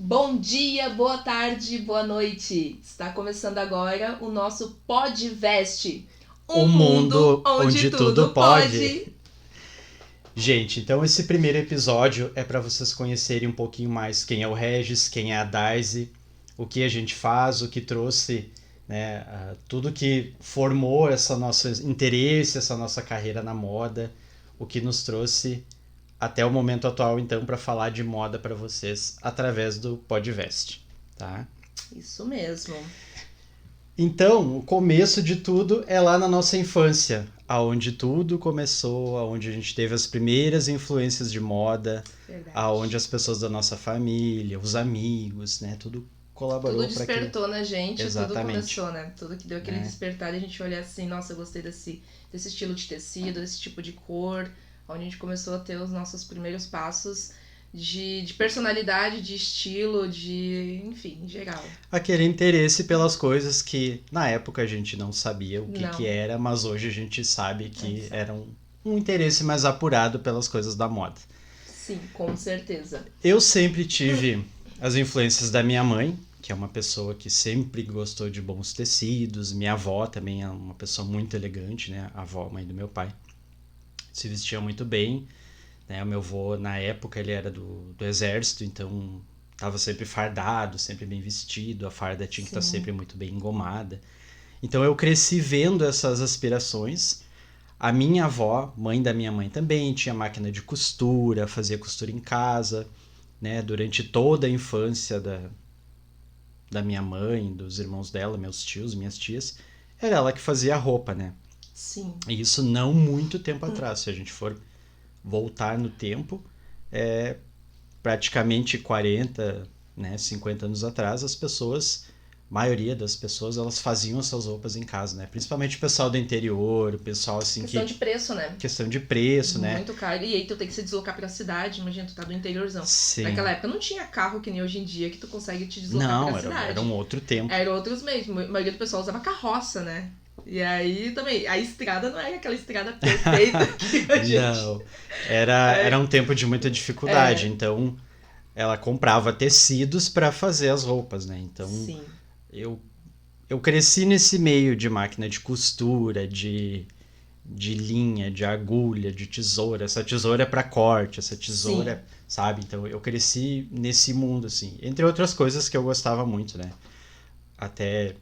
Bom dia, boa tarde, boa noite. Está começando agora o nosso Podvest. O mundo onde tudo pode. Gente, então esse primeiro episódio é para vocês conhecerem um pouquinho mais quem é o Regis, quem é a Daisy, o que a gente faz, o que trouxe, né, tudo que formou essa nosso interesse, essa nossa carreira na moda, o que nos trouxe até o momento atual, então, para falar de moda para vocês através do Podvest, tá? Isso mesmo. Então, o começo de tudo é lá na nossa infância, aonde tudo começou, aonde a gente teve as primeiras influências de moda, Verdade. aonde as pessoas da nossa família, os amigos, né, tudo colaborou Tudo para que... despertou na gente, Exatamente. tudo começou, né? Tudo que deu aquele despertar e a gente olha assim, nossa, eu gostei desse estilo de tecido, desse tipo de cor, onde a gente começou a ter os nossos primeiros passos de personalidade, de estilo, enfim, em geral. Aquele interesse pelas coisas que na época a gente não sabia o Não. que era, mas hoje a gente sabe que era um interesse mais apurado pelas coisas da moda. Sim, com certeza. Eu sempre tive as influências da minha mãe, que é uma pessoa que sempre gostou de bons tecidos. Minha avó também é uma pessoa muito elegante, né? A avó, mãe do meu pai. Se vestia muito bem, né? O meu avô, na época, ele era do exército, então estava sempre fardado, sempre bem vestido. A farda tinha que estar sempre muito bem engomada. Então eu cresci vendo essas aspirações. A minha avó, mãe da minha mãe, também tinha máquina de costura, fazia costura em casa, né? Durante toda a infância da minha mãe, dos irmãos dela, meus tios, minhas tias, era ela que fazia a roupa, né? Sim. E isso não muito tempo atrás. Se a gente for voltar no tempo, praticamente 40, né, 50 anos atrás, maioria das pessoas, elas faziam as suas roupas em casa, né? Principalmente o pessoal do interior, o pessoal assim Questão de preço, né? Questão de preço, né? Muito caro. E aí tu tem que se deslocar pra cidade, imagina, tu tá do interiorzão. Sim. Naquela época não tinha carro que nem hoje em dia que tu consegue te deslocar pra cidade. Não, era um outro tempo. Era outros mesmo. A maioria do pessoal usava carroça, né? E aí também, a estrada não era aquela estrada perfeita que a gente... Não, era um tempo de muita dificuldade, então ela comprava tecidos para fazer as roupas, né? Então Sim. eu cresci nesse meio de máquina de costura, de linha, de agulha, de tesoura. Essa tesoura é para corte, essa tesoura, sabe? Então eu cresci nesse mundo, assim. Entre outras coisas que eu gostava muito, né? Até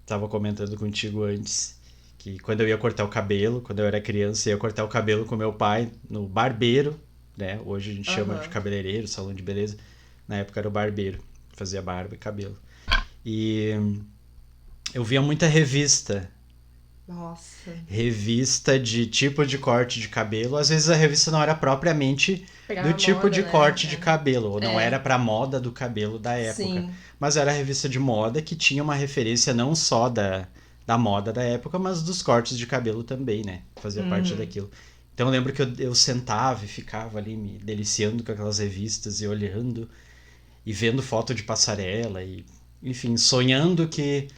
tava comentando contigo antes que quando eu ia cortar o cabelo, quando eu era criança, eu ia cortar o cabelo com meu pai no barbeiro, né? Hoje a gente chama de cabeleireiro, salão de beleza. Na época era o barbeiro, fazia barba e cabelo. E eu via muita revista. Nossa. Revista de tipo de corte de cabelo. Às vezes a revista não era propriamente do tipo de corte de cabelo, ou não era pra moda do cabelo da época. Sim. Mas era a revista de moda que tinha uma referência não só da moda da época, mas dos cortes de cabelo também, né? Fazia parte daquilo. Então eu lembro que eu sentava e ficava ali me deliciando com aquelas revistas e olhando e vendo foto de passarela e, enfim, sonhando que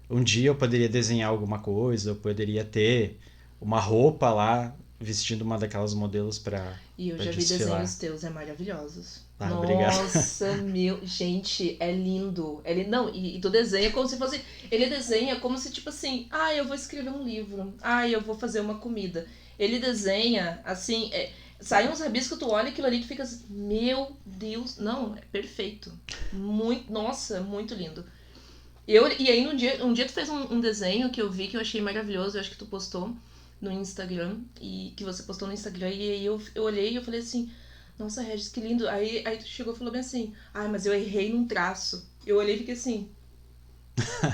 um dia eu poderia desenhar alguma coisa, eu poderia ter uma roupa lá vestindo uma daquelas modelos para E eu já vi desenhos teus, é maravilhosos. Ah, obrigado. Nossa, meu... Gente, é lindo. Não, e tu desenha como se fosse... Ele desenha como se, tipo assim... Ah, eu vou escrever um livro. Ah, eu vou fazer uma comida. Ele desenha, assim... Sai uns rabiscos, tu olha aquilo ali e tu fica assim... Meu Deus... Não, é perfeito. Muito... Nossa, muito lindo. E aí, um dia tu fez um desenho que eu vi, que eu achei maravilhoso. Eu acho que tu postou no Instagram. E que você postou no Instagram. E aí eu olhei e eu falei assim... Nossa, Regis, que lindo. Aí tu chegou e falou bem assim... Ai, mas eu errei num traço. Eu olhei e fiquei assim...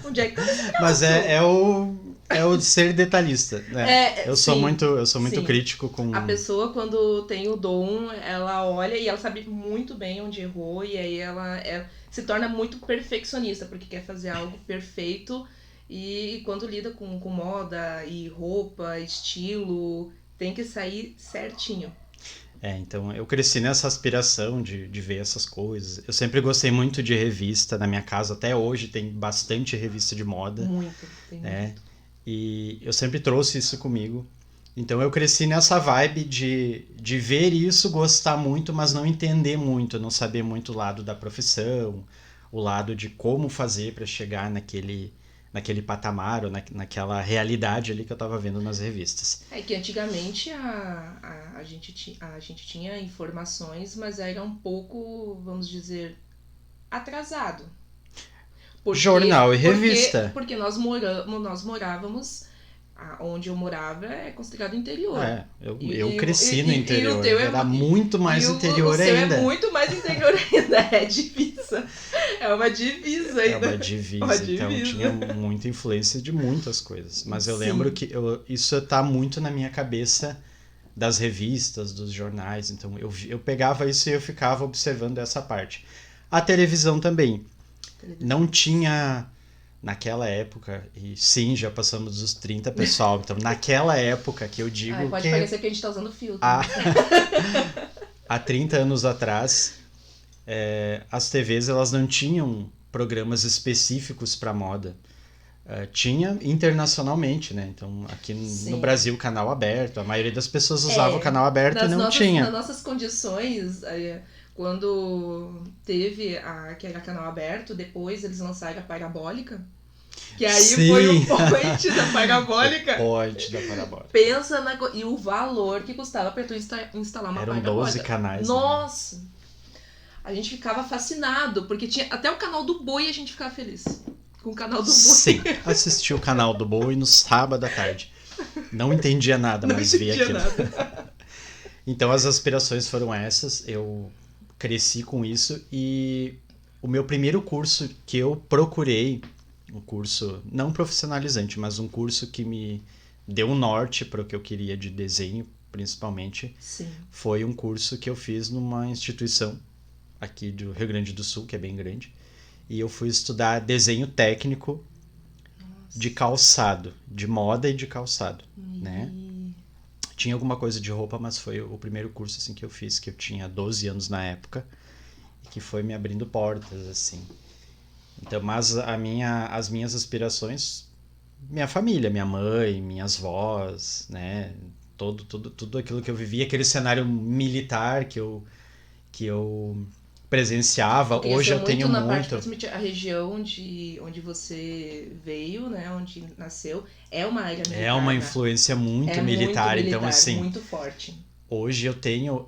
Onde é que tá esse traço? Mas é o ser detalhista, né? Eu sou muito crítico com... A pessoa, quando tem o dom, ela olha e ela sabe muito bem onde errou. E aí ela se torna muito perfeccionista, porque quer fazer algo perfeito. E quando lida com moda e roupa, estilo, tem que sair certinho. Então eu cresci nessa aspiração de ver essas coisas. Eu sempre gostei muito de revista. Na minha casa até hoje tem bastante revista de moda. Muito, tem muito. E eu sempre trouxe isso comigo. Então eu cresci nessa vibe de ver isso, gostar muito, mas não entender muito, não saber muito o lado da profissão, o lado de como fazer para chegar naquele patamar ou naquela realidade ali que eu estava vendo nas revistas. É que antigamente a gente tinha informações, mas era um pouco, vamos dizer, atrasado. Jornal e revista. Porque nós morávamos, onde eu morava é considerado interior. Eu cresci no interior, o teu era muito mais interior o seu ainda. é muito mais interior ainda, é divisa. É uma divisa ainda. É uma divisa, então tinha muita influência de muitas coisas. Mas eu lembro que isso tá muito na minha cabeça das revistas, dos jornais. Então eu pegava isso e eu ficava observando essa parte. A televisão também. Não tinha naquela época, e sim, já passamos dos 30, pessoal. Então naquela época que eu digo que... Pode parecer que a gente tá usando filtro. Há 30 anos atrás, as TVs elas não tinham programas específicos para moda. Tinha internacionalmente, né? Então, aqui no Brasil, canal aberto. A maioria das pessoas usava o canal aberto e não tinha. Nas nossas condições, quando teve que era canal aberto, depois eles lançaram a parabólica. Que aí foi o point da parabólica. Point da parabólica. Pensa e o valor que custava para tu instalar uma parabólica. Eram 12 canais. Nossa! Né? A gente ficava fascinado, porque tinha até o canal do Boi e a gente ficava feliz. Com o canal do Boi. Sim, assisti o canal do Boi no sábado à tarde. Não entendia nada, mas via aquilo. Então as aspirações foram essas, eu cresci com isso e o meu primeiro curso que eu procurei, um curso não profissionalizante, mas um curso que me deu um norte para o que eu queria de desenho, principalmente, foi um curso que eu fiz numa instituição aqui do Rio Grande do Sul, que é bem grande. E eu fui estudar desenho técnico de calçado, de moda e de calçado, né? Tinha alguma coisa de roupa, mas foi o primeiro curso assim, que eu fiz, que eu tinha 12 anos na época, e que foi me abrindo portas, assim. Então, mas as minhas aspirações, minha família, minha mãe, minhas vós, né? Tudo aquilo que eu vivia, aquele cenário militar que eu presenciava. Hoje eu tenho muito... Parte, a região onde você veio, né, onde nasceu, é uma área militar. É uma influência muito militar, então assim... muito forte. Hoje eu tenho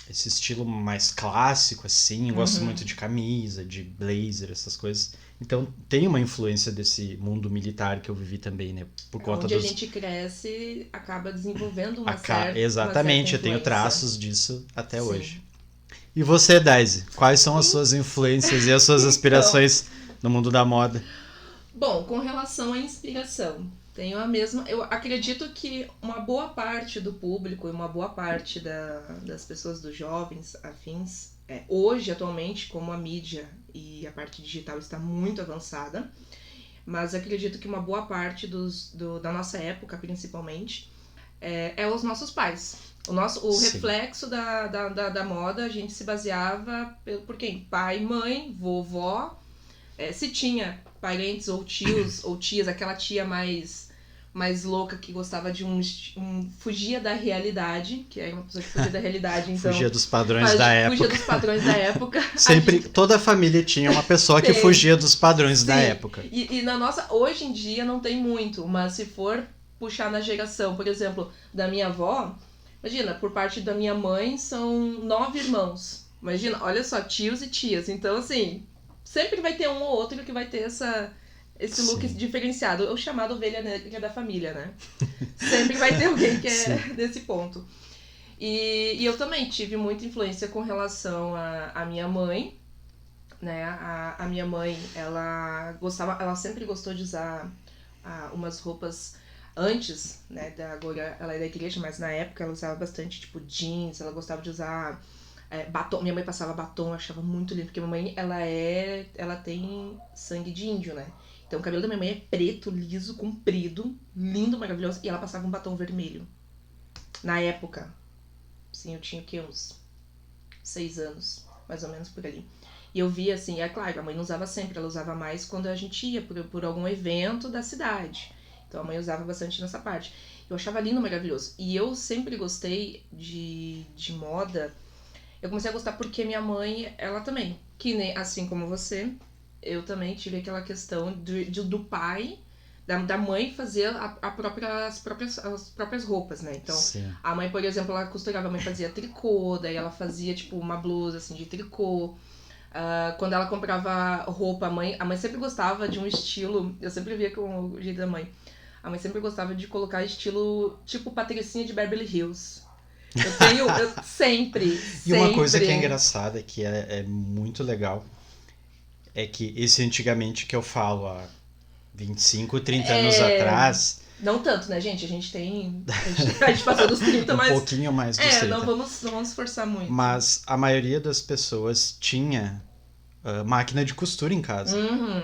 esse estilo mais clássico, assim, eu gosto muito de camisa, de blazer, essas coisas. Então tem uma influência desse mundo militar que eu vivi também, né? Por conta onde a gente cresce, acaba desenvolvendo uma certa Exatamente, uma certa eu tenho traços disso até hoje. E você, Daisy, quais são as suas influências e as suas aspirações no mundo da moda? Bom, com relação à inspiração, tenho a mesma... Eu acredito que uma boa parte do público e uma boa parte das pessoas, dos jovens afins, hoje, atualmente, como a mídia e a parte digital está muito avançada, mas acredito que uma boa parte da nossa época, principalmente, é os nossos pais. O reflexo da moda, a gente se baseava por quem? Pai, mãe, vovó. Se tinha parentes ou tios ou tias, aquela tia mais louca que gostava de fugia da realidade, que era uma pessoa que fugia da realidade, então... Fugia dos padrões da época. Fugia dos padrões da época. Sempre, toda a família tinha uma pessoa que fugia dos padrões da época. E na nossa... Hoje em dia não tem muito, mas se for puxar na geração, por exemplo, da minha avó... Imagina, por parte da minha mãe são 9 irmãos. Imagina, olha só, tios e tias. Então, assim, sempre vai ter um ou outro que vai ter esse look diferenciado. O chamado ovelha negra da família, né? Sempre vai ter alguém que é desse ponto. E eu também tive muita influência com relação à minha mãe, né? A minha mãe, ela sempre gostou de usar umas roupas... Antes, né, agora ela é da igreja, mas na época ela usava bastante, tipo, jeans, ela gostava de usar batom. Minha mãe passava batom, eu achava muito lindo, porque minha mãe, ela tem sangue de índio, né? Então o cabelo da minha mãe é preto, liso, comprido, lindo, maravilhoso, e ela passava um batom vermelho. Na época, assim, eu tinha o quê? Uns 6 anos, mais ou menos por ali. E eu via, assim, é claro, a mãe não usava sempre, ela usava mais quando a gente ia por algum evento da cidade. Então a mãe usava bastante nessa parte. Eu achava lindo, maravilhoso. E eu sempre gostei de moda. Eu comecei a gostar porque minha mãe, ela também, que nem assim como você, eu também tive aquela questão do pai, da mãe fazer as próprias roupas, né? Então, Sim. a mãe, por exemplo, ela costurava, a mãe fazia tricô, daí ela fazia, tipo, uma blusa, assim, de tricô. Quando ela comprava roupa, a mãe sempre gostava de um estilo, eu sempre via com o jeito da mãe, a mãe sempre gostava de colocar estilo, tipo, Patricinha de Beverly Hills. Eu sempre. E uma coisa que é engraçada, que é muito legal, é que esse antigamente que eu falo, há 25, 30 anos atrás... Não tanto, né, gente? A gente passou dos 30, mas... Um pouquinho mais dos 30. Não vamos forçar muito. Mas a maioria das pessoas tinha máquina de costura em casa.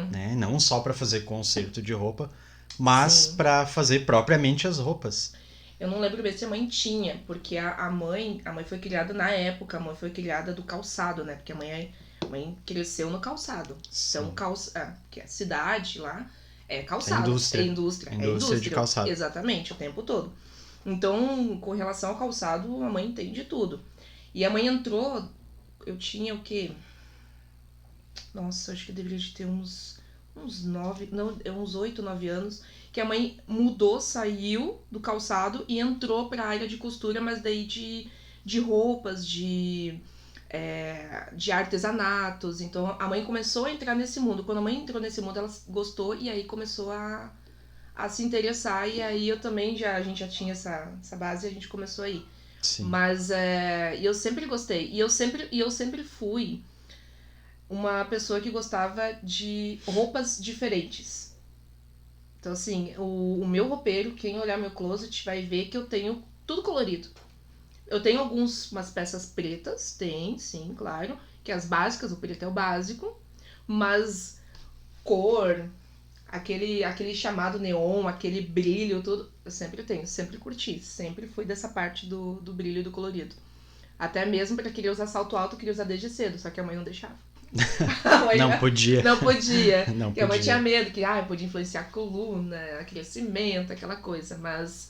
Né? Não só para fazer conserto de roupa, mas para fazer propriamente as roupas. Eu não lembro bem se a mãe tinha, porque a mãe foi criada na época, a mãe foi criada do calçado, né? Porque a mãe cresceu no calçado. Sim. Então, que é a cidade lá, é calçado. Indústria. É indústria De calçado. Exatamente, o tempo todo. Então, com relação ao calçado, a mãe entende tudo. E a mãe entrou, eu tinha o quê? Nossa, acho que eu deveria de ter uns 8, 9 anos, que a mãe mudou, saiu do calçado e entrou pra área de costura, mas daí de roupas, de artesanatos. Então a mãe começou a entrar nesse mundo. Quando a mãe entrou nesse mundo, ela gostou e aí começou a se interessar. E aí eu também a gente já tinha essa base e a gente começou a ir. Sim. Mas eu sempre gostei. E eu sempre fui uma pessoa que gostava de roupas diferentes. Então, assim, o meu roupeiro, quem olhar meu closet vai ver que eu tenho tudo colorido. Eu tenho umas peças pretas, sim, claro, que as básicas, o preto é o básico, mas cor, aquele chamado neon, aquele brilho, tudo, eu sempre tenho, sempre curti, sempre fui dessa parte do brilho e do colorido. Até mesmo para querer usar salto alto, eu queria usar desde cedo, só que a mãe não deixava. Não podia. Não podia. Não porque a mãe tinha medo que podia influenciar a coluna, a crescimento, aquela coisa. Mas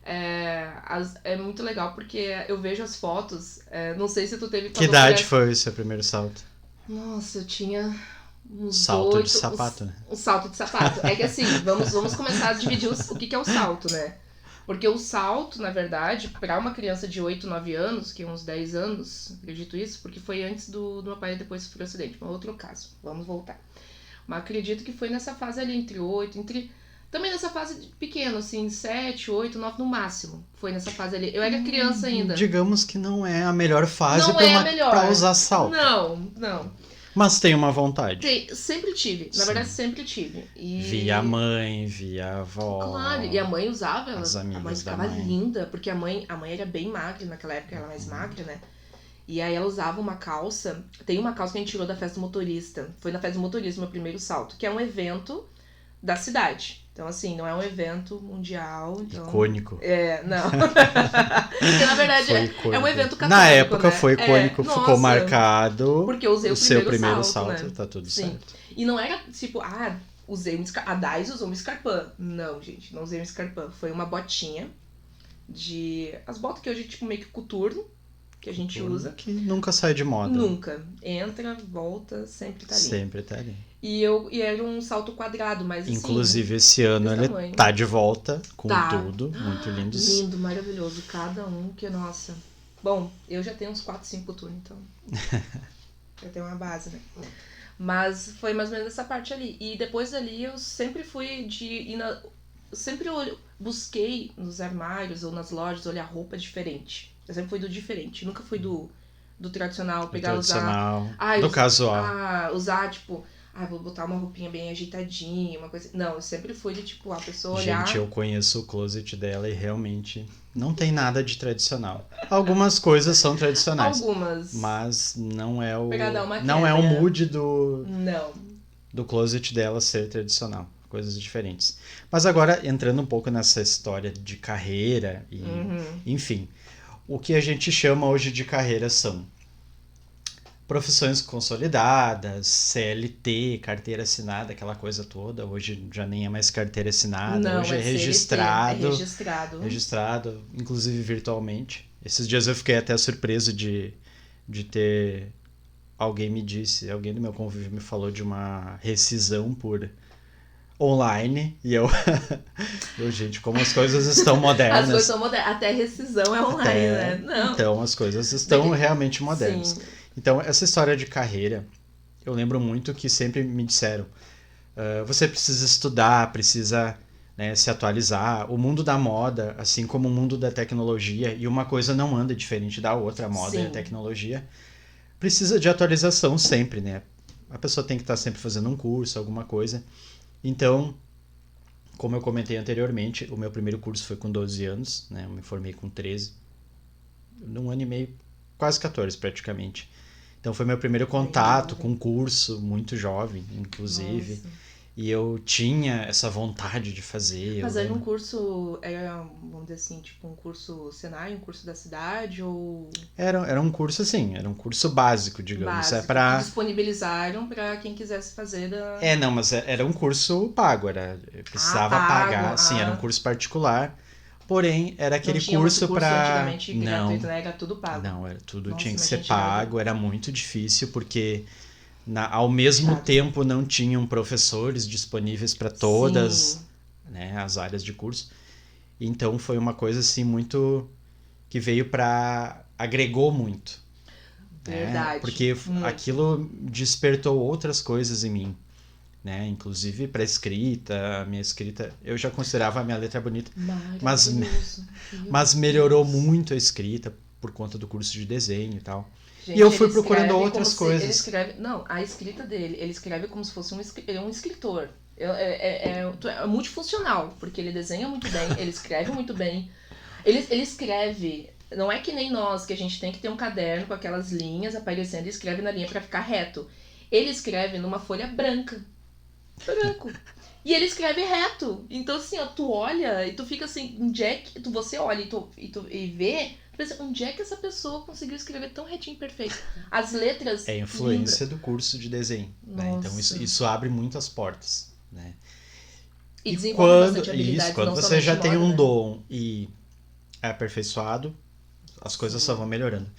é muito legal porque eu vejo as fotos. Não sei se tu teve... Que idade foi o seu primeiro salto? Nossa, eu tinha uns salto de sapato, né? Um salto de sapato. É que assim, vamos começar a dividir o que é o salto, né? Porque o salto, na verdade, para uma criança de 8, 9 anos, que é uns 10 anos, acredito isso, porque foi antes do meu pai e depois sofreu acidente, um outro caso, vamos voltar. Mas acredito que foi nessa fase ali, também nessa fase pequena, assim, 7, 8, 9 no máximo, foi nessa fase ali. Eu era criança ainda. Digamos que não é a melhor fase melhor pra usar salto. Não. Mas tem uma vontade. Sempre tive. Na verdade, sempre tive. Via a mãe, via a avó. Claro, e a mãe usava, a mãe ficava mãe. linda, porque a mãe era bem magra naquela época, ela era mais magra, né? E aí ela usava uma calça, tem uma calça que a gente tirou da festa do motorista. Foi na festa do motorista, meu primeiro salto, que é um evento da cidade. Então, assim, não é um evento mundial. Então... Icônico. Não. Porque, na verdade, é um evento católico, na época, né? foi icônico, ficou marcado. Porque eu usei o seu primeiro salto, né? Tá tudo Sim. certo. E não era, tipo, usei a Dais usou um Scarpin. Não, gente, não usei um Scarpin. Foi uma botinha as botas que hoje, tipo, meio que coturno, que a gente usa. Que nunca sai de moda. Nunca. Entra, volta, sempre tá ali. Sempre tá ali. E era um salto quadrado, mas assim... Inclusive, esse ano ele tá de volta com tudo. Muito lindos. Lindo, maravilhoso. Cada um que, nossa... Bom, eu já tenho uns 4, 5 coturnos, então... já tenho uma base, né? Mas foi mais ou menos essa parte ali. E depois dali eu sempre fui sempre busquei nos armários ou nas lojas olhar roupa diferente. Eu sempre fui do diferente. Nunca fui do tradicional. Usar... do casual. Usar, tipo... vou botar uma roupinha bem ajeitadinha, uma coisa... Não, eu sempre fui de, tipo, a pessoa olhar... Gente, eu conheço o closet dela e realmente não tem nada de tradicional. Algumas coisas são tradicionais. Algumas. Mas não é o... Pra dar uma não é o mood Não. do closet dela ser tradicional. Coisas diferentes. Mas agora, entrando um pouco nessa história de carreira e... Enfim, o que a gente chama hoje de carreira são... profissões consolidadas, CLT, carteira assinada, aquela coisa toda. Hoje já nem é mais carteira assinada, Não, hoje é CLT, registrado, é registrado. registrado, inclusive virtualmente. Esses dias eu fiquei até surpreso de ter... Alguém do meu convívio me falou de uma rescisão por online, e gente, como as coisas estão As coisas modernas. são modernas. Até rescisão é online, né? Não. Então, as coisas estão realmente modernas. Sim. Então, essa história de carreira, eu lembro muito que sempre me disseram, você precisa estudar, precisa, né, se atualizar. O mundo da moda, assim como o mundo da tecnologia, e uma coisa não anda diferente da outra, a moda e a tecnologia, precisa de atualização sempre, né? A pessoa tem que estar sempre fazendo um curso, alguma coisa. Então, como eu comentei anteriormente, o meu primeiro curso foi com 12 anos, né? Eu me formei com 13, num ano e meio, quase 14 praticamente. Então foi meu primeiro contato com curso, muito jovem, inclusive. Nossa. E eu tinha essa vontade de fazer. Mas era um curso, vamos dizer assim, tipo um curso Senai, um curso da cidade, ou... Era um curso assim, era um curso básico, digamos. Básico, que disponibilizaram para quem quisesse fazer da... Não, mas era um curso pago, eu precisava pagar, sim, era um curso particular. Porém, era aquele curso para... Antigamente gratuito, né? Era tudo pago. Não, era tudo, tinha que ser pago, era muito difícil, porque ao mesmo tempo não tinham professores disponíveis para todas, né, as áreas de curso. Então foi uma coisa assim muito que veio para agregou muito. Verdade. Né? Porque muito. Aquilo despertou outras coisas em mim. Né? Inclusive para escrita, a minha escrita, eu já considerava a minha letra bonita, mas melhorou muito a escrita por conta do curso de desenho e tal. Gente, e eu fui procurando outras coisas. Ele escreve, não, a escrita dele, ele escreve como se fosse um escritor. É multifuncional, porque ele desenha muito bem, ele escreve muito bem. Ele escreve, não é que nem nós, que a gente tem que ter um caderno com aquelas linhas aparecendo e escreve na linha para ficar reto. Ele escreve numa folha branco. E ele escreve reto. Então, assim, ó, tu olha e tu fica assim, onde é que... Você olha e vê, pensa, onde é que essa pessoa conseguiu escrever tão retinho e perfeito? As letras... É a influência do curso de desenho. Né? Então, isso abre muitas portas. Né? E desenvolve bastante habilidades. Isso, quando você já tem um dom e é aperfeiçoado, as coisas só vão melhorando.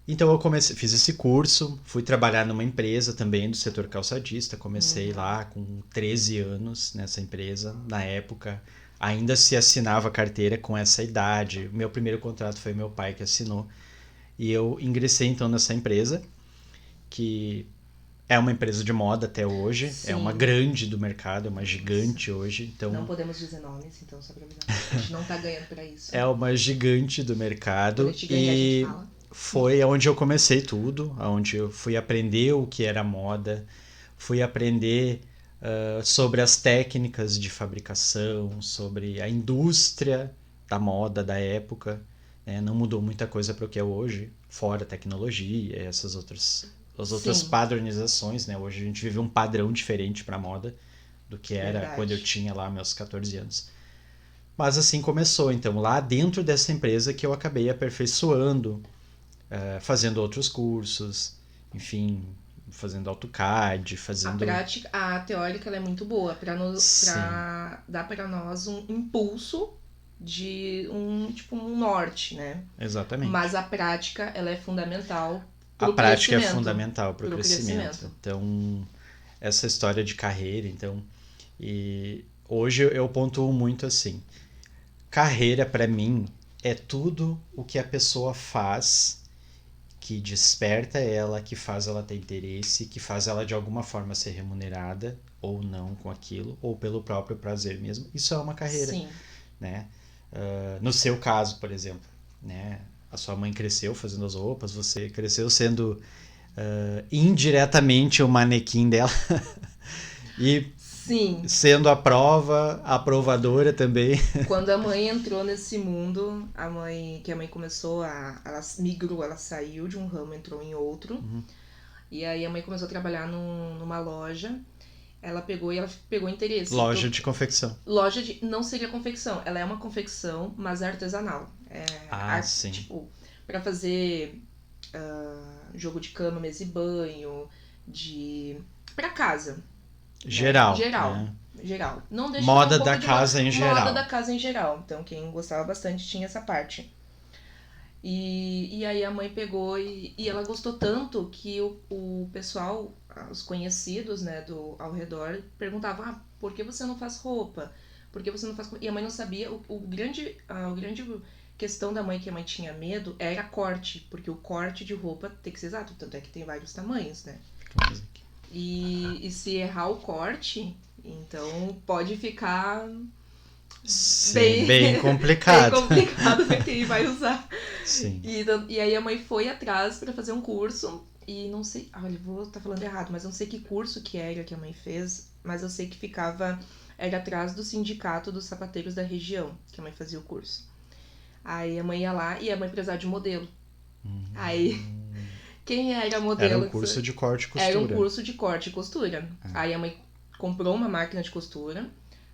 Então eu fiz esse curso, fui trabalhar numa empresa também do setor calçadista, comecei lá com 13 anos nessa empresa, na época ainda se assinava carteira com essa idade, meu primeiro contrato foi meu pai que assinou, e eu ingressei então nessa empresa, que é uma empresa de moda até hoje, é uma grande do mercado, é uma gigante hoje. Então, não podemos dizer nomes, então só pra avisar, a gente não tá ganhando pra isso. É uma gigante do mercado e foi onde eu comecei tudo, onde eu fui aprender o que era moda, fui aprender sobre as técnicas de fabricação, sobre a indústria da moda da época. Né? Não mudou muita coisa para o que é hoje, fora a tecnologia, essas outras padronizações. Né? Hoje a gente vive um padrão diferente para a moda do que era quando eu tinha lá meus 14 anos. Mas assim começou, então, lá dentro dessa empresa que eu acabei aperfeiçoando, fazendo outros cursos, enfim, fazendo AutoCAD, fazendo... A teórica ela é muito boa para dar para nós um impulso de um norte, né? Exatamente. Mas a prática ela é fundamental pro crescimento. A prática é fundamental para o crescimento. Então, essa história de carreira, então... E hoje eu pontuo muito assim, carreira para mim é tudo o que a pessoa faz que desperta ela, que faz ela ter interesse, que faz ela de alguma forma ser remunerada ou não com aquilo, ou pelo próprio prazer mesmo. Isso é uma carreira. Sim. Né? No seu caso, por exemplo, né? A sua mãe cresceu fazendo as roupas, você cresceu sendo indiretamente o manequim dela e sendo a aprovadora também. Quando a mãe entrou nesse mundo, a mãe começou ela migrou, ela saiu de um ramo, entrou em outro. Uhum. E aí a mãe começou a trabalhar numa loja. Ela pegou interesse. Loja de confecção. Não seria confecção, ela é uma confecção, mas é artesanal. Sim. Tipo, pra fazer jogo de cama, mesa e banho, pra casa. Geral. Geral. Né? Geral. Não deixa Moda um da casa em geral. Moda da casa em geral. Então, quem gostava bastante tinha essa parte. E aí a mãe pegou e ela gostou tanto que o pessoal, os conhecidos, né, ao redor, perguntavam, por que você não faz roupa? Por que você não faz... E a mãe não sabia. O grande questão da mãe, que a mãe tinha medo, era corte. Porque o corte de roupa tem que ser exato. Tanto é que tem vários tamanhos, né? E se errar o corte, então pode ficar... Sim, bem complicado. Bem complicado pra quem vai usar. Sim. E aí a mãe foi atrás pra fazer um curso. E não sei... Olha, vou estar falando errado, mas não sei que curso que era que a mãe fez. Mas eu sei que ficava... Era atrás do sindicato dos sapateiros da região, que a mãe fazia o curso. Aí a mãe ia lá e a mãe precisava de modelo. Aí... Quem era modelo? Era um curso de corte e costura. Era um curso de corte e costura. Aí a mãe comprou uma máquina de costura.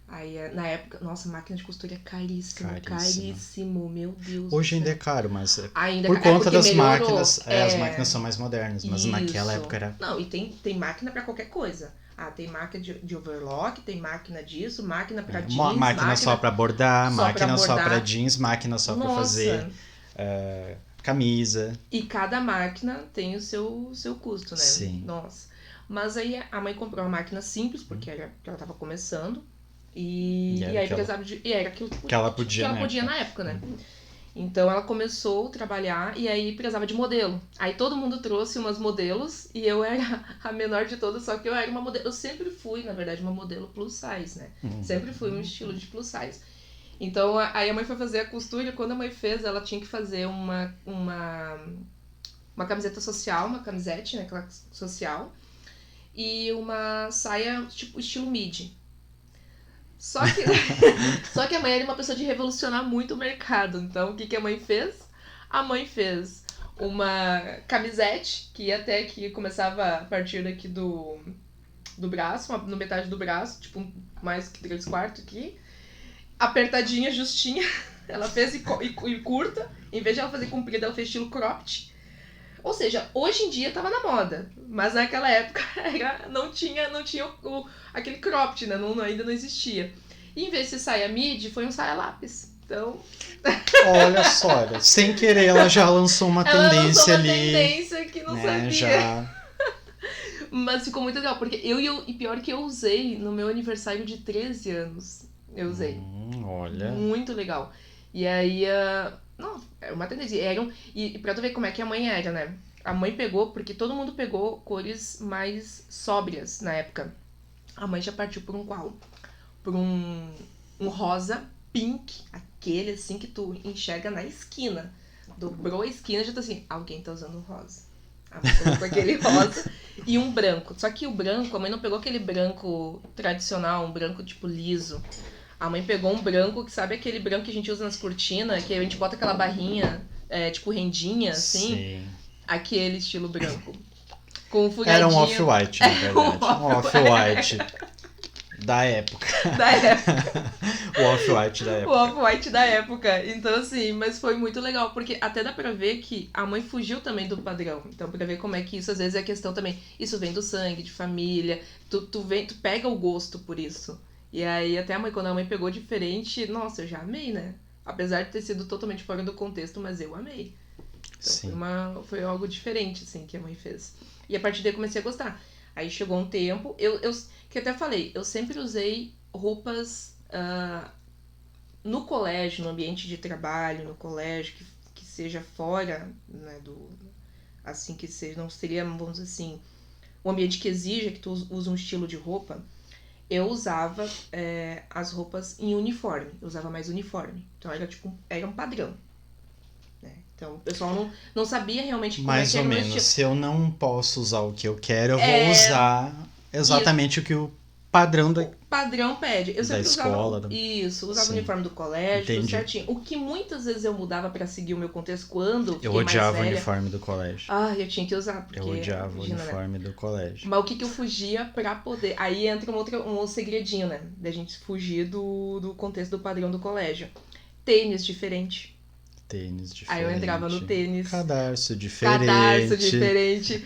Aí, na época, nossa, máquina de costura é caríssimo, meu Deus. Hoje ainda é caro, mas ainda por conta das melhorou, máquinas, as máquinas são mais modernas, mas naquela época era... Não, e tem máquina pra qualquer coisa. Tem máquina de overlock, tem máquina disso, máquina pra jeans, máquina só pra bordar, máquina só pra jeans, máquina só pra fazer camisa. E cada máquina tem o seu custo, né? Sim. Nossa. Mas aí a mãe comprou uma máquina simples, porque ela tava começando. E aí precisava de... E era aquilo que ela podia na época, né? Então ela começou a trabalhar e aí precisava de modelo. Aí todo mundo trouxe umas modelos e eu era a menor de todas, só que eu era uma modelo... Eu sempre fui, na verdade, uma modelo plus size, né? Sempre fui um estilo de plus size. Então aí a mãe foi fazer a costura e quando a mãe fez, ela tinha que fazer uma camiseta social, uma camisete, né? Aquela social. E uma saia, tipo, estilo midi. Só que a mãe era uma pessoa de revolucionar muito o mercado. Então, o que a mãe fez? A mãe fez uma camisete, que ia até que começava a partir daqui do braço, no metade do braço, tipo, mais que 3/4 aqui. Apertadinha, justinha. Ela fez e curta. Em vez de ela fazer comprida, ela fez estilo cropped. Ou seja, hoje em dia tava na moda, mas naquela época não tinha aquele cropped, né? Ainda não existia. E em vez de ser saia midi, foi um saia lápis. Então... Olha só, sem querer ela já lançou uma tendência ali. Tendência que não sabia. Já... Mas ficou muito legal, porque e pior que eu usei no meu aniversário de 13 anos. Eu usei. Olha. Muito legal. E aí... Não, era uma tendência. E pra tu ver como é que a mãe era, né? A mãe pegou, porque todo mundo pegou cores mais sóbrias na época. A mãe já partiu por um qual? Por um rosa pink, aquele assim que tu enxerga na esquina. Dobrou a esquina e já tá assim, alguém tá usando um rosa. A mãe colocou aquele rosa e um branco. Só que o branco, a mãe não pegou aquele branco tradicional, um branco tipo liso. A mãe pegou um branco, que sabe aquele branco que a gente usa nas cortinas, que a gente bota aquela barrinha, tipo rendinha, assim? Sim. Aquele estilo branco. Com um folhadinho. Era um off-white, na verdade. Um off-white da época. O off-white da época. O off-white da época. Então, assim, mas foi muito legal, porque até dá pra ver que a mãe fugiu também do padrão. Então, pra ver como é que isso, às vezes, é questão também. Isso vem do sangue, de família. Tu pega o gosto por isso. E aí, até a mãe, quando a mãe pegou diferente, nossa, eu já amei, né? Apesar de ter sido totalmente fora do contexto, mas eu amei. Então, foi algo diferente, assim, que a mãe fez. E a partir daí eu comecei a gostar. Aí chegou um tempo, que até falei, eu sempre usei roupas no colégio, no ambiente de trabalho, no colégio, que seja fora, né, assim, que seja, não seria, vamos dizer assim, um ambiente que exija que tu use um estilo de roupa. Eu usava as roupas em uniforme. Eu usava mais uniforme. Então era um padrão. Né? Então o pessoal não sabia realmente como mais é que era ou o meu menos. estilo. Se eu não posso usar o que eu quero, eu vou usar exatamente o que o padrão O padrão pede. Eu sempre escola. Usava o uniforme do colégio, tudo certinho. O que muitas vezes eu mudava pra seguir o meu contexto quando eu odiava o uniforme do colégio. Eu tinha que usar. Porque, eu odiava o uniforme do colégio. Mas o que eu fugia pra poder... Aí entra um segredinho, né? Da gente fugir do contexto do padrão do colégio. Tênis diferente. Tênis diferente. Aí eu entrava no tênis. Cadarço diferente. Cadarço diferente.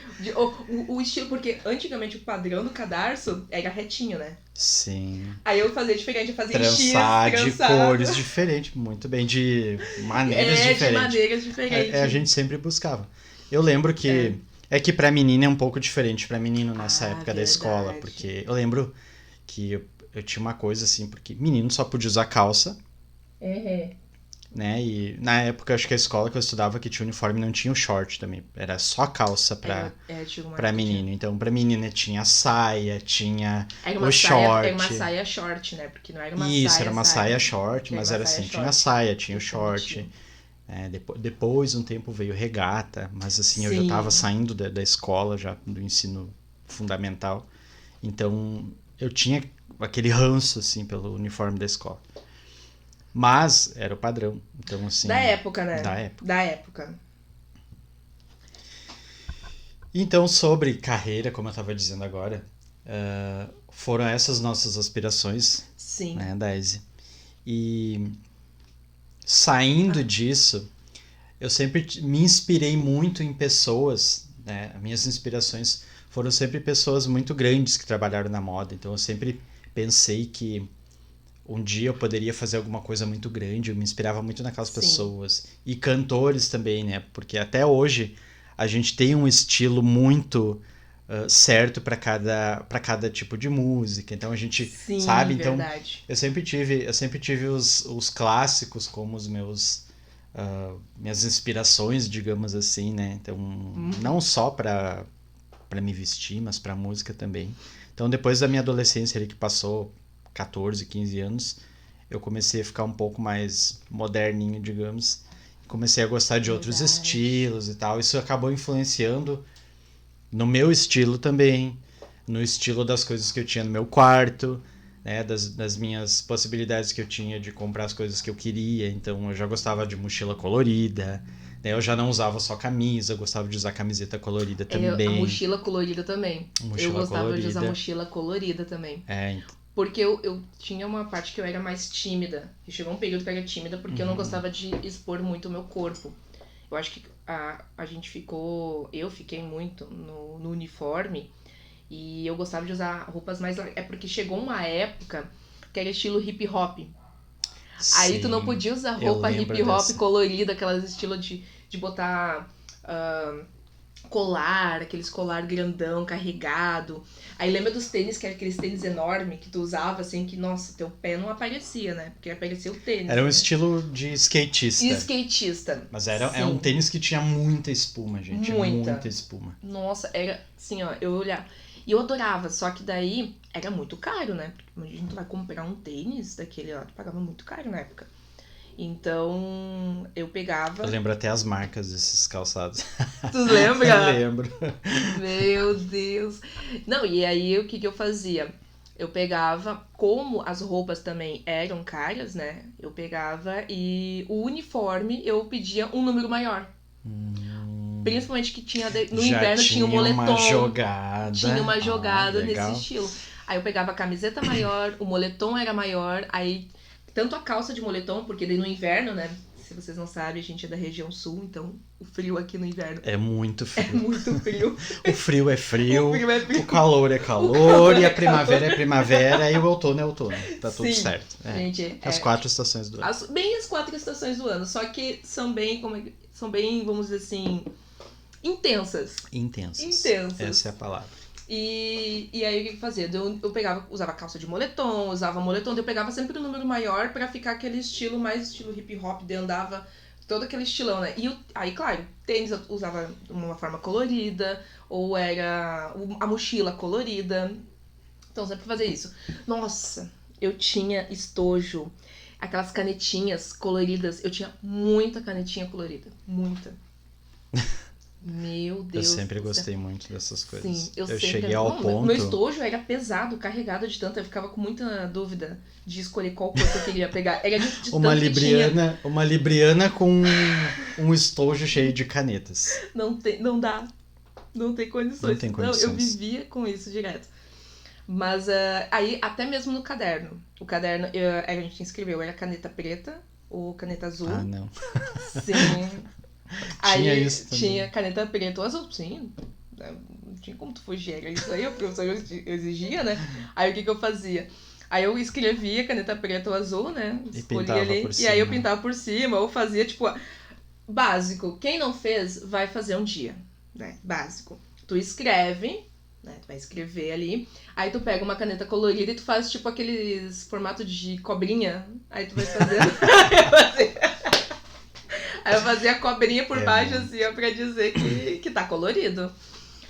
O estilo, porque antigamente o padrão do cadarço era retinho, né? Sim. Aí eu fazia diferente, eu fazia Trançar X, de cores diferentes, muito bem, de maneiras diferentes. de maneiras diferentes. A gente sempre buscava. Eu lembro que... É que pra menina é um pouco diferente pra menino nessa época da escola, porque eu lembro que eu tinha uma coisa assim, porque menino só podia usar calça, né? E na época, acho que a escola que eu estudava que tinha uniforme não tinha o short também, era só calça pra menino. Então, pra menina tinha saia, tinha o short. Era uma saia short, né? Porque não era uma saia. Isso, era uma saia short, mas era assim, tinha saia, tinha o short. Depois, um tempo, veio regata, mas assim, eu já estava saindo da escola, já do ensino fundamental, então eu tinha aquele ranço, assim, pelo uniforme da escola. Mas era o padrão, então assim... Da época, né? Da época. Então, sobre carreira, como eu estava dizendo agora, foram essas nossas aspirações, né, Daisy? E... Saindo disso, eu sempre me inspirei muito em pessoas, né? As minhas inspirações foram sempre pessoas muito grandes que trabalharam na moda. Então eu sempre pensei que um dia eu poderia fazer alguma coisa muito grande. Eu me inspirava muito naquelas pessoas. E cantores também, né? Porque até hoje a gente tem um estilo muito certo para cada tipo de música. Então a gente sabe, então verdade. eu sempre tive os clássicos como os minhas inspirações, digamos assim, né? Então não só para me vestir, mas para música também. Então depois da minha adolescência ali, que passou 14, 15 anos, eu comecei a ficar um pouco mais moderninho, digamos. Comecei a gostar de outros estilos e tal. Isso acabou influenciando no meu estilo também, no estilo das coisas que eu tinha no meu quarto, né, das minhas possibilidades que eu tinha de comprar as coisas que eu queria. Então eu já gostava de mochila colorida, né, eu já não usava só camisa, eu gostava de usar camiseta colorida também. A mochila colorida também. Eu gostava de usar mochila colorida também. Porque eu tinha uma parte que eu era mais tímida. E chegou um período que eu era tímida porque eu não gostava de expor muito o meu corpo. Eu acho que eu fiquei muito no uniforme e eu gostava de usar roupas mais largas. É porque chegou uma época que era estilo hip hop. Aí tu não podia usar roupa hip hop colorida, aquelas estilo de botar colar, aqueles colar grandão, carregado. Aí lembra dos tênis, que era aqueles tênis enormes que tu usava, assim, que, nossa, teu pé não aparecia, né? Porque aparecia o tênis. Era um estilo de skatista. Mas é um tênis que tinha muita espuma, gente. Muita espuma. Nossa, era assim, ó, eu olhava. E eu adorava, só que daí era muito caro, né? Porque a gente vai comprar um tênis daquele lá, tu pagava muito caro na época. Então, eu pegava... Eu lembro até as marcas desses calçados. Tu lembra? Eu lembro. Meu Deus. Não, e aí o que eu fazia? Eu pegava, como as roupas também eram caras, né? Eu pegava e o uniforme eu pedia um número maior. Principalmente que tinha no inverno tinha um moletom. Tinha uma jogada nesse estilo. Aí eu pegava a camiseta maior, o moletom era maior, aí tanto a calça de moletom, porque daí no inverno, né? Se vocês não sabem, a gente é da região sul, então o frio aqui no inverno é muito frio. É muito frio. O frio é frio, o calor é calor, e a primavera é primavera, e o outono é outono. Tá tudo certo. Gente, as 4 estações do ano. Bem as 4 estações do ano, só que são bem, vamos dizer assim, intensas. Essa é a palavra. E aí o que eu fazia? Eu usava calça de moletom, daí eu pegava sempre um número maior pra ficar aquele estilo, mais estilo hip hop, daí andava todo aquele estilão, né? E aí, claro, tênis eu usava de uma forma colorida, ou era a mochila colorida. Então eu sempre fazia isso. Nossa, eu tinha estojo, aquelas canetinhas coloridas, eu tinha muita canetinha colorida, muita. Meu Deus. Eu sempre gostei muito dessas coisas. Sim, eu cheguei ao ponto... Meu estojo era pesado, carregado de tanto, eu ficava com muita dúvida de escolher qual cor que eu queria pegar. Era de uma libriana com um estojo cheio de canetas. Não dá. Não tem condições. Não tem condições. Não, eu vivia com isso direto. Mas aí, até mesmo no caderno. O caderno, a gente escreveu, era caneta preta, ou caneta azul. Ah, não. Sim. Tinha Aí isso também. tinha caneta preta ou azul, sim. Não tinha como tu fugir, era isso aí, o professor exigia, né? Aí o que eu fazia? Aí eu escrevia caneta preta ou azul, né? E Escolhia pintava ali. por E aí eu cima. pintava por cima, ou fazia, tipo, básico. Quem não fez, vai fazer um dia, né? Básico. Tu escreve, né? Tu vai escrever ali. Aí tu pega uma caneta colorida e tu faz, tipo, aqueles formato de cobrinha. Aí tu vai fazendo. Aí eu fazia a cobrinha por baixo, bom. assim, ó, pra dizer que tá colorido.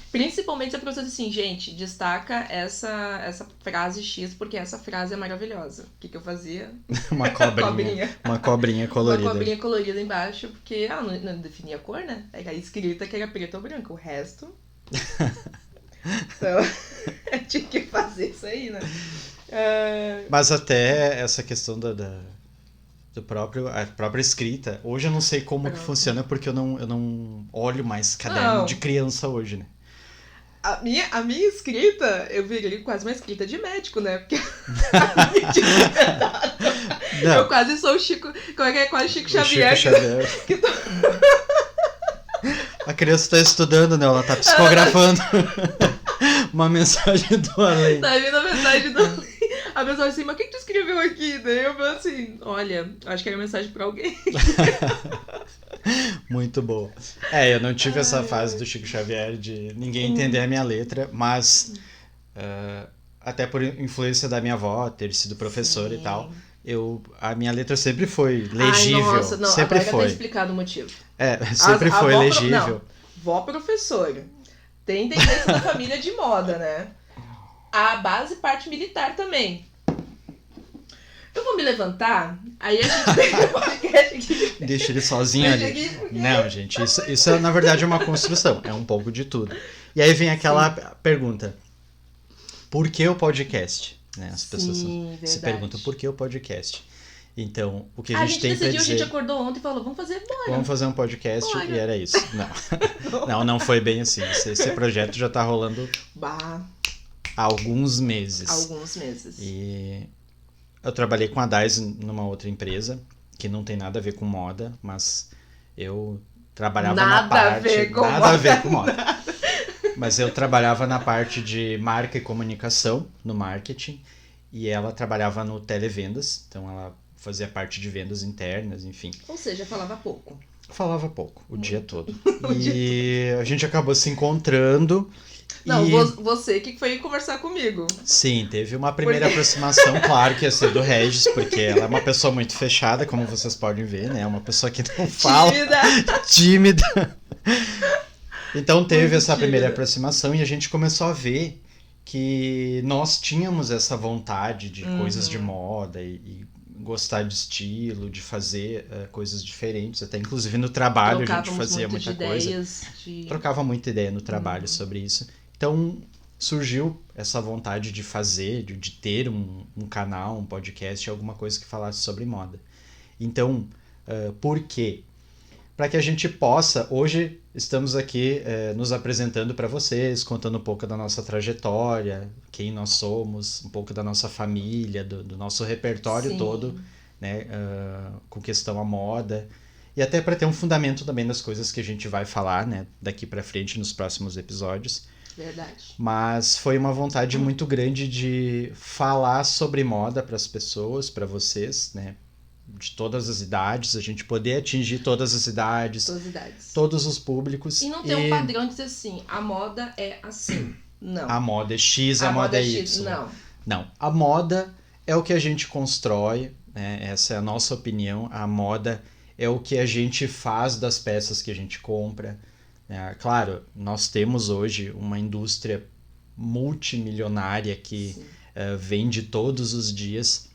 Principalmente se a professora diz assim, gente, destaca essa frase X, porque essa frase é maravilhosa. O que eu fazia? Uma cobrinha. Uma cobrinha colorida. Uma cobrinha colorida embaixo, porque não definia a cor, né? Era a escrita que era preta ou branca. O resto. Então, eu tinha que fazer isso aí, né? Mas até essa questão do a própria escrita, hoje eu não sei como que funciona, porque eu não olho mais caderno de criança hoje, né? A minha escrita, eu virei quase uma escrita de médico, né? Porque a minha eu quase sou o Chico. Como é que é? Quase Chico Xavier. Chico Xavier. A criança tá estudando, né? Ela tá psicografando uma mensagem do além. Tá vindo a mensagem do além. A pessoa assim, mas o que tu escreveu aqui? Daí eu falo assim, olha, acho que era mensagem pra alguém. Muito boa. Eu não tive essa fase do Chico Xavier de ninguém entender a minha letra, mas até por influência da minha avó, ter sido professora e tal, a minha letra sempre foi legível. Ai, nossa, não, sempre agora foi. tá explicado o motivo. Sempre foi legível. Não, vó professora. Tem tendência da família de moda, né? A base parte militar também. Eu vou me levantar, aí a gente pega o podcast aqui. Deixa ele sozinho ali. Não, gente, isso na verdade é uma construção, é um pouco de tudo. E aí vem aquela pergunta, por que o podcast? Né? As pessoas se perguntam por que o podcast. Então, o que a gente tem pra dizer... A gente acordou ontem e falou, vamos fazer agora. Vamos fazer um podcast e era isso. Não foi bem assim. Esse projeto já tá rolando há alguns meses. E eu trabalhei com a Dais numa outra empresa, que não tem nada a ver com moda, mas eu trabalhava na parte... Nada a ver com moda. Mas eu trabalhava na parte de marca e comunicação, no marketing, e ela trabalhava no televendas, então ela fazia parte de vendas internas, enfim. Ou seja, falava pouco. Falava pouco, o dia todo. A gente acabou se encontrando. Não, você que foi conversar comigo. Sim, teve uma primeira aproximação, claro que ia ser do Regis, porque ela é uma pessoa muito fechada, como vocês podem ver, né? Uma pessoa que não fala. Tímida. Então teve essa primeira aproximação e a gente começou a ver que nós tínhamos essa vontade de coisas de moda e gostar de estilo, de fazer coisas diferentes, até inclusive no trabalho a gente fazia muita coisa. Trocava muita ideia no trabalho sobre isso. Então surgiu essa vontade de fazer, de ter um canal, um podcast, alguma coisa que falasse sobre moda. Então, por quê? Para que a gente possa, hoje estamos aqui nos apresentando para vocês, contando um pouco da nossa trajetória, quem nós somos, um pouco da nossa família, do nosso repertório todo, né, com questão à moda, e até para ter um fundamento também das coisas que a gente vai falar, né, daqui para frente nos próximos episódios. Verdade. Mas foi uma vontade muito grande de falar sobre moda para as pessoas, para vocês, né, de todas as idades, a gente poder atingir todas as idades, todos os públicos. E não ter um padrão de dizer assim, a moda é assim. Não. A moda é X, a moda é Y. Não. A moda é o que a gente constrói, né? Essa é a nossa opinião. A moda é o que a gente faz das peças que a gente compra. Claro, nós temos hoje uma indústria multimilionária que vende todos os dias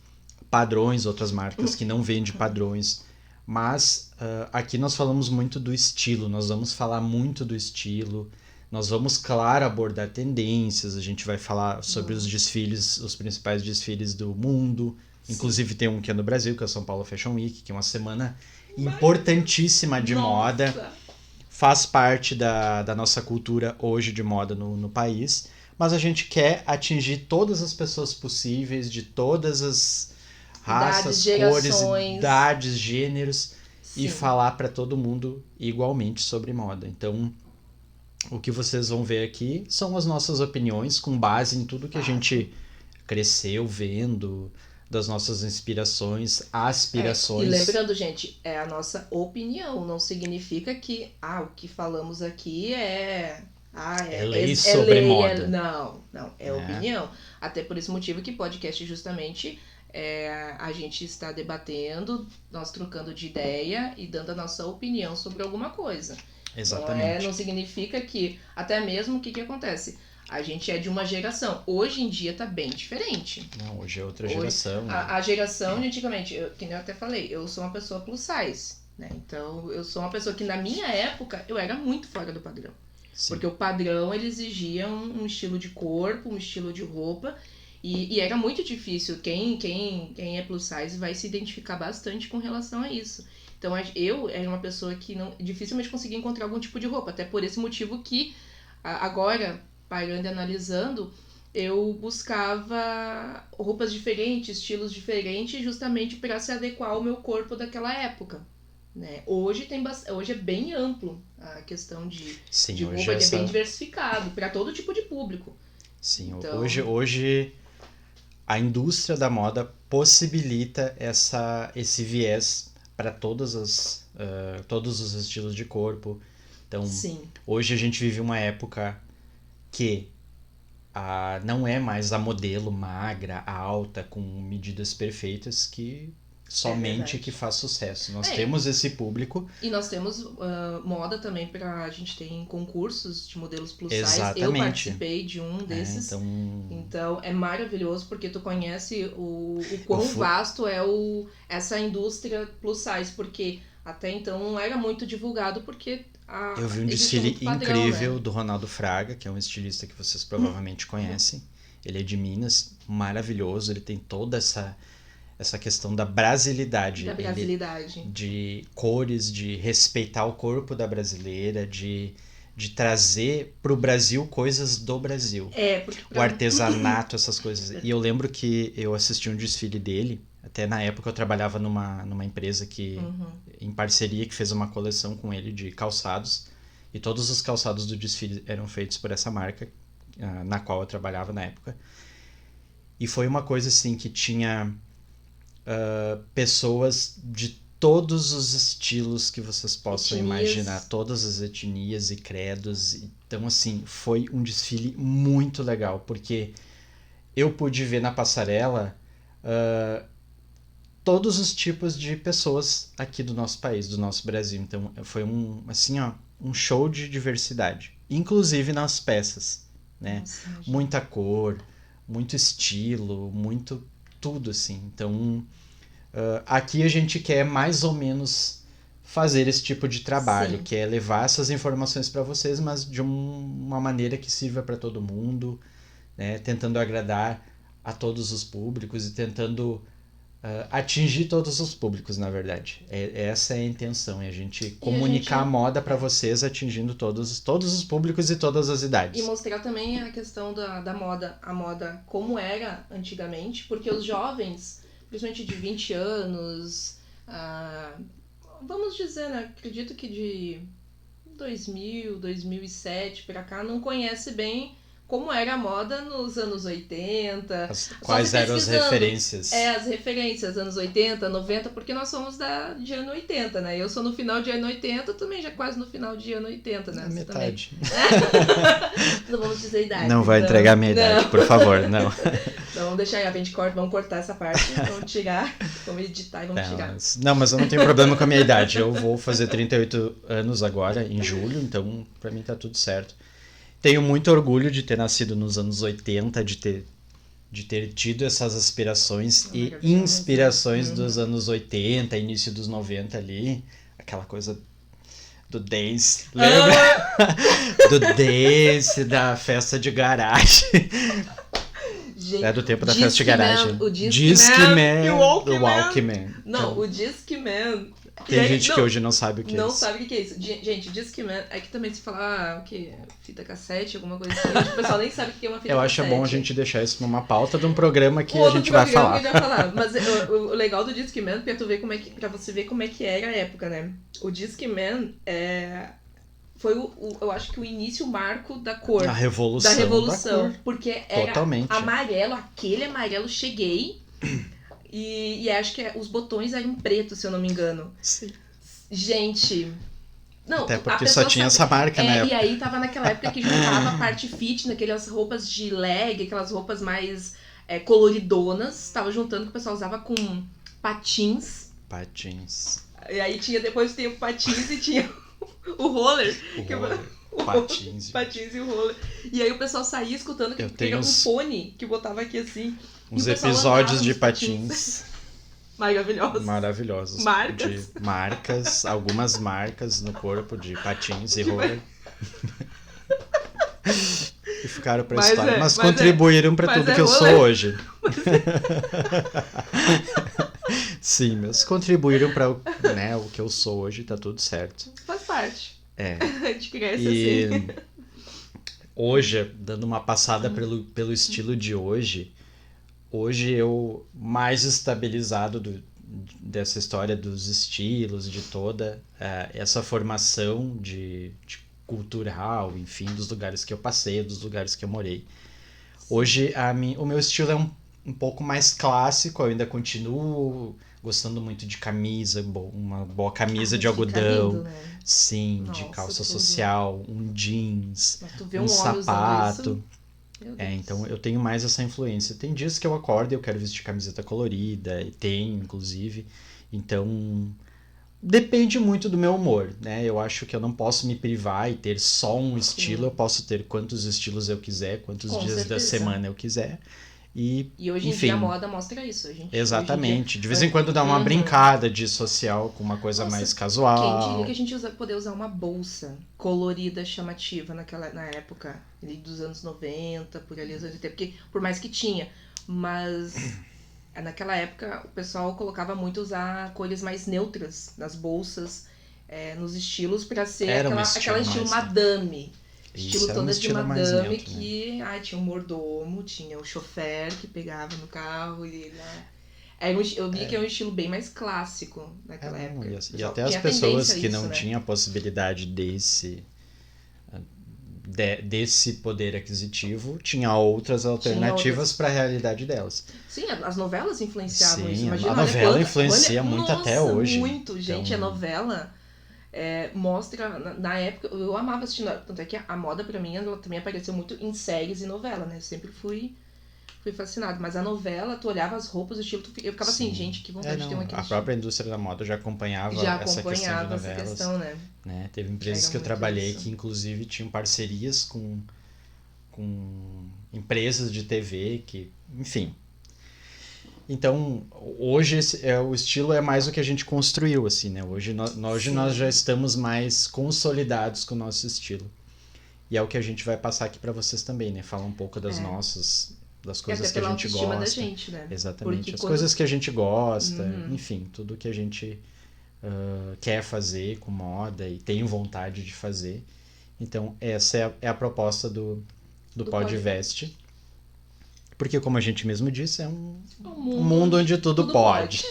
padrões, outras marcas que não vendem padrões, mas aqui nós falamos muito do estilo, nós vamos falar muito do estilo, nós vamos, claro, abordar tendências, a gente vai falar sobre os desfiles, os principais desfiles do mundo, inclusive tem um que é no Brasil, que é o São Paulo Fashion Week, que é uma semana importantíssima de moda, faz parte da nossa cultura hoje de moda no país, mas a gente quer atingir todas as pessoas possíveis, de todas raças, idades, cores, idades, gêneros, Sim. e falar para todo mundo igualmente sobre moda. Então, o que vocês vão ver aqui são as nossas opiniões com base em tudo que a gente cresceu vendo, das nossas inspirações, aspirações. E lembrando, gente, é a nossa opinião, não significa que o que falamos aqui é lei sobre lei, moda. Não, é opinião. Até por esse motivo que podcast justamente a gente está debatendo, nós trocando de ideia e dando a nossa opinião sobre alguma coisa. Exatamente. Não significa que, até mesmo, o que acontece? A gente é de uma geração. Hoje em dia tá bem diferente. Não, hoje é outra geração. A geração de antigamente, que nem eu até falei, eu sou uma pessoa plus size, né? Então, eu sou uma pessoa que na minha época, eu era muito fora do padrão. Sim. Porque o padrão, ele exigia um estilo de corpo, um estilo de roupa. E era muito difícil. Quem é plus size vai se identificar bastante com relação a isso. Então, eu era uma pessoa que dificilmente conseguia encontrar algum tipo de roupa. Até por esse motivo que, agora, parando e analisando, eu buscava roupas diferentes, estilos diferentes, justamente para se adequar ao meu corpo daquela época. Né? Hoje é bem amplo a questão de roupa, é bem diversificado para todo tipo de público. Sim, então, hoje a indústria da moda possibilita esse viés para todos os estilos de corpo. Então, sim, hoje a gente vive uma época que não é mais a modelo magra, alta, com medidas perfeitas que somente que faz sucesso. Nós temos esse público. E nós temos moda também a gente tem concursos de modelos plus size. Exatamente. Eu participei de um desses. Então é maravilhoso porque tu conhece o quão vasto é essa indústria plus size, porque até então não era muito divulgado porque eu vi um desfile incrível, né, do Ronaldo Fraga, que é um estilista que vocês provavelmente conhecem. Ele é de Minas, maravilhoso, ele tem toda essa questão da brasilidade. De cores, de respeitar o corpo da brasileira, de trazer pro Brasil coisas do Brasil. O artesanato, essas coisas. E eu lembro que eu assisti um desfile dele, até na época eu trabalhava numa empresa que, em parceria, que fez uma coleção com ele de calçados. E todos os calçados do desfile eram feitos por essa marca, na qual eu trabalhava na época. E foi uma coisa assim que tinha pessoas de todos os estilos que vocês possam imaginar, todas as etnias e credos. Então, assim, foi um desfile muito legal, porque eu pude ver na passarela todos os tipos de pessoas aqui do nosso país, do nosso Brasil. Então, foi um show de diversidade, inclusive nas peças, né? Nossa, muita cor, muito estilo, muito tudo, assim. Então, aqui a gente quer mais ou menos fazer esse tipo de trabalho, sim, que é levar essas informações para vocês, mas de uma maneira que sirva para todo mundo, né? Tentando agradar a todos os públicos e tentando atingir todos os públicos, na verdade. Essa é a intenção, é a gente comunicar a moda para vocês, atingindo todos os públicos e todas as idades. E mostrar também a questão da moda, a moda como era antigamente, porque os jovens, principalmente de 20 anos, vamos dizer, né, acredito que de 2000, 2007 para cá, não conhece bem como era a moda nos anos 80. Quais eram as referências? As referências, anos 80, 90, porque nós somos de ano 80, né? Eu sou no final de ano 80, também já quase no final de ano 80, né? Metade. Não vamos dizer a idade. Não vai entregar a minha idade, por favor, não. Então vamos deixar aí, vamos cortar essa parte, vamos tirar, vamos editar e vamos tirar. Mas eu não tenho problema com a minha idade. Eu vou fazer 38 anos agora, em julho, então pra mim tá tudo certo. Tenho muito orgulho de ter nascido nos anos 80, de ter tido essas aspirações e inspirações dos anos 80, início dos 90 ali. Aquela coisa do dance, lembra? Do dance, da festa de garagem. Gente, do tempo da festa de garagem. O Discman e o Walkman. Não, o Discman Tem aí, gente que hoje não sabe o que é não isso. sabe o que é isso. Gente, Discman, é que também se falar o que? Fita cassete, alguma coisa assim, acho que o pessoal nem sabe o que é uma fita Eu cassete. acho bom a gente deixar isso numa pauta de um programa que O a outro gente vai programa falar. que a gente vai falar. Mas o legal do Discman, pra você ver como é que era a época, né? O Discman foi eu acho que o início, o marco da cor. A revolução Da revolução. da cor. Porque era Totalmente. amarelo, aquele amarelo, cheguei. E acho que os botões eram pretos, se eu não me engano. Sim. Gente. Não, Até a porque pessoa só tinha sabe- essa marca, né? E aí tava naquela época que juntava a parte fitness, aquelas roupas de leg, aquelas roupas mais coloridonas. Tava juntando que o pessoal usava com patins. Patins. E aí depois tem o patins e tinha o roller. O roller. Patins. Patins e o roller. E aí o pessoal saía escutando que era um fone que botava aqui assim. Uns episódios de patins. Maravilhosos. Maravilhosos. Marcas. De marcas, algumas marcas no corpo de patins e roller. E ficaram pra história. Mas contribuíram pra tudo que eu sou hoje. Sim, mas contribuíram pra o que eu sou hoje, tá tudo certo. Faz parte. A gente cresce assim. Hoje, dando uma passada pelo estilo de hoje eu mais estabilizado dessa história dos estilos, de toda essa formação de cultural, enfim, dos lugares que eu passei, dos lugares que eu morei. Hoje o meu estilo é um pouco mais clássico, eu ainda continuo gostando muito de camisa, uma boa camisa de algodão, lindo, né? sim, de calça social, um jeans, um sapato. Então eu tenho mais essa influência. Tem dias que eu acordo e eu quero vestir camiseta colorida, e tenho, inclusive. Então, depende muito do meu humor, né? Eu acho que eu não posso me privar e ter só um estilo. Eu posso ter quantos estilos eu quiser, quantos dias da semana eu quiser. E hoje em dia a moda mostra isso. Exatamente. De vez em quando dá uma brincada de social com uma coisa mais casual. Quem diria que a gente poder usar uma bolsa colorida, chamativa na época ali dos anos 90, por ali, anos 80, porque por mais que tinha, mas naquela época o pessoal colocava muito usar cores mais neutras nas bolsas, nos estilos, pra ser aquela estilo madame. Estilo toda de madame que tinha um mordomo, tinha o chofer que pegava no carro e eu vi que é um estilo bem mais clássico naquela época. E até as pessoas que não tinham a possibilidade desse poder aquisitivo tinha outras alternativas para a realidade delas. Sim, as novelas influenciavam isso. Imagina, a novela influencia muito até hoje. Muito, gente. A novela mostra, na época, eu amava assistir, tanto é que a moda pra mim, ela também apareceu muito em séries e novela, né? Eu sempre fui fascinado, mas a novela, tu olhava as roupas, o estilo, eu ficava assim, gente, que vontade de ter uma A própria indústria da moda já acompanhava essa questão de novelas. Essa questão, né? Teve empresas que eu trabalhei que, inclusive, tinham parcerias com empresas de TV, enfim. Então, hoje o estilo é mais o que a gente construiu, assim, né? Hoje nós já estamos mais consolidados com o nosso estilo. E é o que a gente vai passar aqui para vocês também, né? Falar um pouco das coisas que a gente gosta. Da gente, né? Exatamente. Coisas que a gente gosta, enfim, tudo que a gente quer fazer com moda e tem vontade de fazer. Então, essa é a proposta do Podvest. Porque, como a gente mesmo disse, é um mundo onde tudo pode.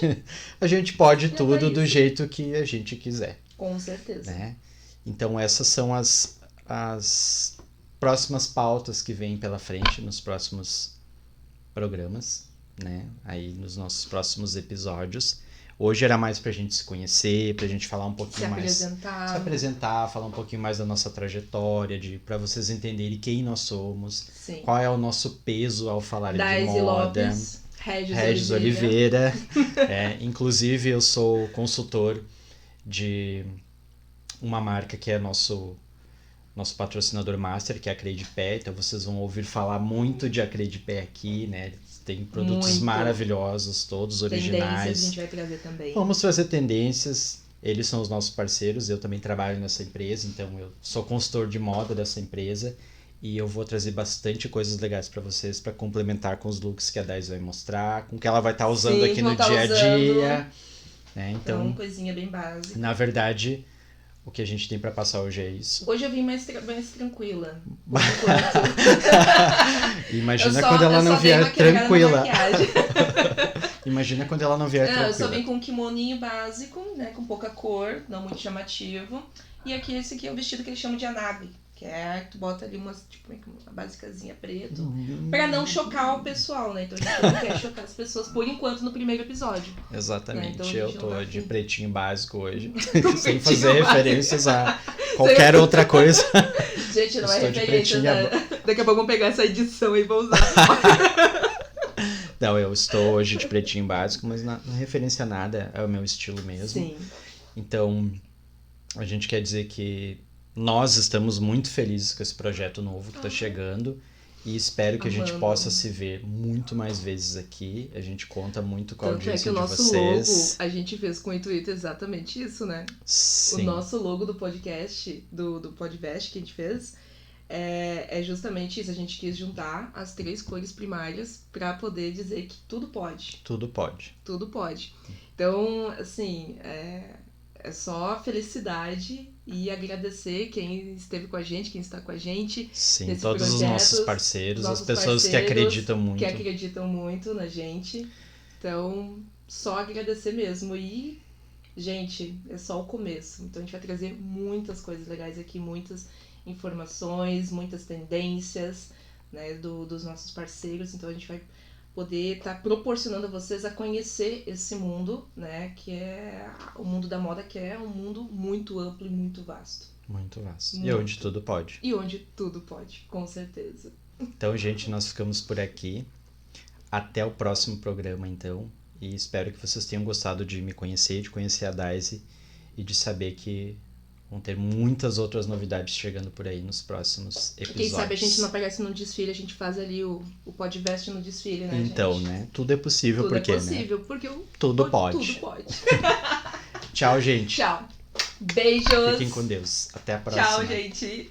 A gente pode tudo do jeito que a gente quiser. Com certeza. Né? Então, essas são as próximas pautas que vêm pela frente nos próximos programas, né? Aí nos nossos próximos episódios. Hoje era mais pra gente se conhecer, pra gente falar um pouquinho mais... Se apresentar, falar um pouquinho mais da nossa trajetória, pra vocês entenderem quem nós somos, qual é o nosso peso ao falar de moda. Lopes, Regis Oliveira. Inclusive, eu sou consultor de uma marca que é nosso patrocinador master, que é a Acredipé. Então, vocês vão ouvir falar muito de Acredipé aqui, né? Tem produtos maravilhosos, todos originais. Tendências a gente vai trazer também. Vamos trazer tendências. Eles são os nossos parceiros. Eu também trabalho nessa empresa, então eu sou consultor de moda dessa empresa. E eu vou trazer bastante coisas legais para vocês, para complementar com os looks que a Dais vai mostrar, com o que ela vai estar usando aqui no dia a dia. né? Então, coisinha bem básica. Na verdade, o que a gente tem pra passar hoje é isso. Hoje eu vim mais tranquila. Por enquanto. Imagina quando ela não vier tranquila. Imagina quando ela não vier tranquila. Eu só vim com um kimoninho básico, né? Com pouca cor, não muito chamativo. E aqui esse aqui é o vestido que eles chamam de anabe. Que é, tu bota ali uma basicazinha preto. Pra não chocar o pessoal, né? Então a gente não quer chocar as pessoas, por enquanto, no primeiro episódio. Exatamente. Né? Então, eu tô de pretinho básico hoje. Sem pretinho fazer básico. referências a qualquer outra coisa. Gente, não é Estou de referência, né? Daqui a pouco vamos pegar essa edição e vou usar. Não, eu estou hoje de pretinho básico, mas não referência a nada, é o meu estilo mesmo. Sim. Então, a gente quer dizer que nós estamos muito felizes com esse projeto novo que está chegando e espero que a gente possa se ver muito mais vezes aqui. A gente conta muito com a audiência de vocês. Tanto é que o nosso logo a gente fez com o intuito exatamente isso, né? Sim. O nosso logo do podcast, do Podvest que a gente fez, é justamente isso. A gente quis juntar as 3 cores primárias para poder dizer que tudo pode. Tudo pode. Tudo pode. Então, assim, é só felicidade e agradecer quem esteve com a gente, quem está com a gente. Sim, todos os nossos parceiros, as pessoas que acreditam muito. Que acreditam muito na gente. Então, só agradecer mesmo. E, gente, é só o começo. Então, a gente vai trazer muitas coisas legais aqui, muitas informações, muitas tendências, né, dos nossos parceiros. Então, a gente vai poder estar proporcionando a vocês a conhecer esse mundo, né, que é o mundo da moda, que é um mundo muito amplo e muito vasto. Muito vasto. Muito. E onde tudo pode. E onde tudo pode, com certeza. Então, gente, nós ficamos por aqui. Até o próximo programa, então. E espero que vocês tenham gostado de me conhecer, de conhecer a Daisy e de saber que vão ter muitas outras novidades chegando por aí nos próximos episódios. Quem sabe a gente não aparece no desfile, a gente faz ali o Podvest no desfile, né, então, gente? né? Tudo é possível, Tudo porque, é possível, né? porque Tudo pode. Tudo pode. Tchau, gente. Tchau. Beijos. Fiquem com Deus. Até a próxima. Tchau, gente.